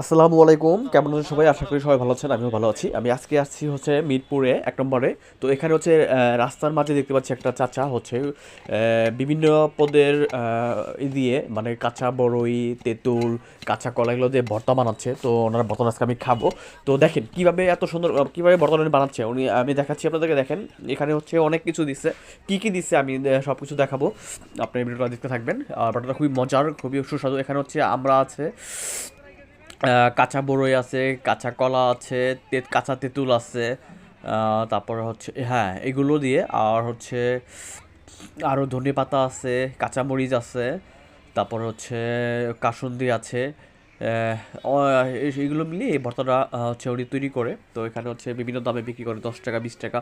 আসসালামু আলাইকুম, কেমন আছেন সবাই? আশা করি সবাই ভালো আছেন, আমিও ভালো আছি। আমি আজকে আসছি হচ্ছে মিরপুরে 1 নম্বরে। তো এখানে হচ্ছে রাস্তার মাঝে দেখতে পাচ্ছি একটা চাচা হচ্ছে বিভিন্ন পদের দিয়ে মানে কাঁচা বড়ই, তেঁতুল, কাঁচা কলা এগুলো দিয়ে ভর্তা বানাচ্ছে। তো ওনার ভর্তা আজকে আমি খাবো। তো দেখেন কিভাবে এত সুন্দর কিভাবে ভর্তা উনি বানাচ্ছে। আমি দেখাচ্ছি আপনাদেরকে। দেখেন এখানে হচ্ছে অনেক কিছু দিচ্ছে। কি কি দিচ্ছে আমি সব কিছু দেখাবো। আপনি ভিডিওটা দেখতে থাকবেন। আর ভর্তাটা খুবই মজার, খুবই সুস্বাদু। এখানে হচ্ছে আমরা আছে, কাঁচা বড়ই আছে, কাঁচা কলা আছে, কাঁচা তেঁতুল আছে। তারপরে হচ্ছে হ্যাঁ এগুলো দিয়ে, আর হচ্ছে আরও ধনে পাতা আছে, কাঁচামরিচ আছে, তারপর হচ্ছে কাসুন্দি আছে। এইগুলো মিলিয়ে এই ভর্তাটা হচ্ছে উনি তৈরি করে। তো এখানে হচ্ছে বিভিন্ন দামে বিক্রি করে, 10 টাকা, 20 টাকা,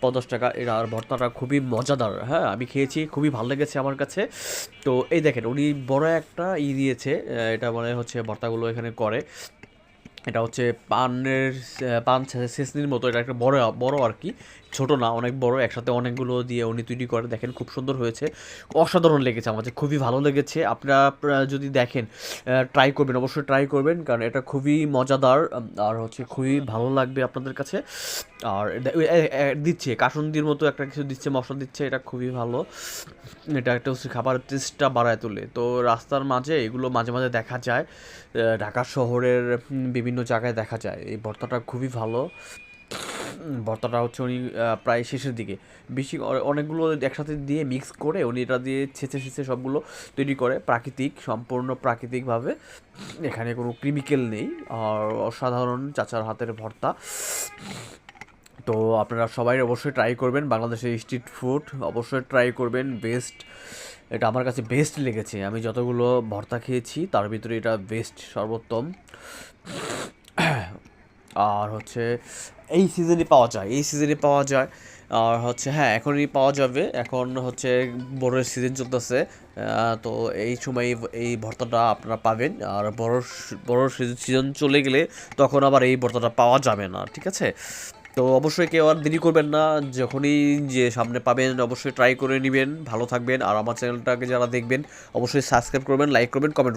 50 টাকা। এর আর ভর্তাটা খুবই মজাদার। হ্যাঁ, আমি খেয়েছি, খুবই ভালো লেগেছে আমার কাছে। তো এই দেখেন উনি বড় একটা দিয়েছে। এটা মানে হচ্ছে ভর্তাগুলো এখানে করে। এটা হচ্ছে পান ছেঁচনির মতো। এটা একটা বড় বড় আর কি, ছোট না, অনেক বড়। একসাথে অনেকগুলো দিয়ে উনি তৈরি করে। দেখেন খুব সুন্দর হয়েছে, অসাধারণ লেগেছে আমার কাছে, খুবই ভালো লেগেছে। আপনারা যদি দেখেন, ট্রাই করবেন, অবশ্যই ট্রাই করবেন, কারণ এটা খুবই মজাদার। আর হচ্ছে খুবই ভালো লাগবে আপনাদের কাছে। আর দিচ্ছে কাসুন্দির মতো একটা কিছু দিচ্ছে, মশলা দিচ্ছে, এটা খুবই ভালো। এটা একটা হচ্ছে খাবারের টেস্টটা বাড়ায় তোলে। তো রাস্তার মাঝে এগুলো মাঝে মাঝে দেখা যায়, ঢাকা শহরের বিভিন্ন জায়গায় দেখা যায়। এই ভর্তাটা খুবই ভালো। ভর্তাটা হচ্ছে উনি প্রায় শেষের দিকে বেশি অনেকগুলো একসাথে দিয়ে মিক্স করে উনি এটা দিয়ে ছেঁচে ছেঁচে সবগুলো তৈরি করে, প্রাকৃতিক, সম্পূর্ণ প্রাকৃতিকভাবে। এখানে কোনো কেমিক্যাল নেই। আর অসাধারণ চাচার হাতের ভর্তা। তো আপনারা সবাই অবশ্যই ট্রাই করবেন, বাংলাদেশের স্ট্রিট ফুড অবশ্যই ট্রাই করবেন। বেস্ট, এটা আমার কাছে বেস্ট লেগেছে। আমি যতগুলো ভর্তা খেয়েছি তার ভিতরে এটা বেস্ট, সর্বোত্তম। আর হচ্ছে এই সিজনে পাওয়া যায়, এই সিজনে পাওয়া যায়। আর হচ্ছে হ্যাঁ এখনই পাওয়া যাবে, এখন হচ্ছে বড়ের সিজন চলতেছে। তো এই সময় এই ভর্তাটা আপনারা পাবেন। আর বড় সিজন চলে গেলে তখন আবার এই ভর্তাটা পাওয়া যাবে না, ঠিক আছে? তো অবশ্যই কেউ আর দেরি করবেন না, যখনই যে সামনে পাবেন অবশ্যই ট্রাই করে নেবেন। ভালো থাকবেন। আর আমার চ্যানেলটাকে যারা দেখবেন অবশ্যই সাবস্ক্রাইব করবেন, লাইক করবেন, কমেন্ট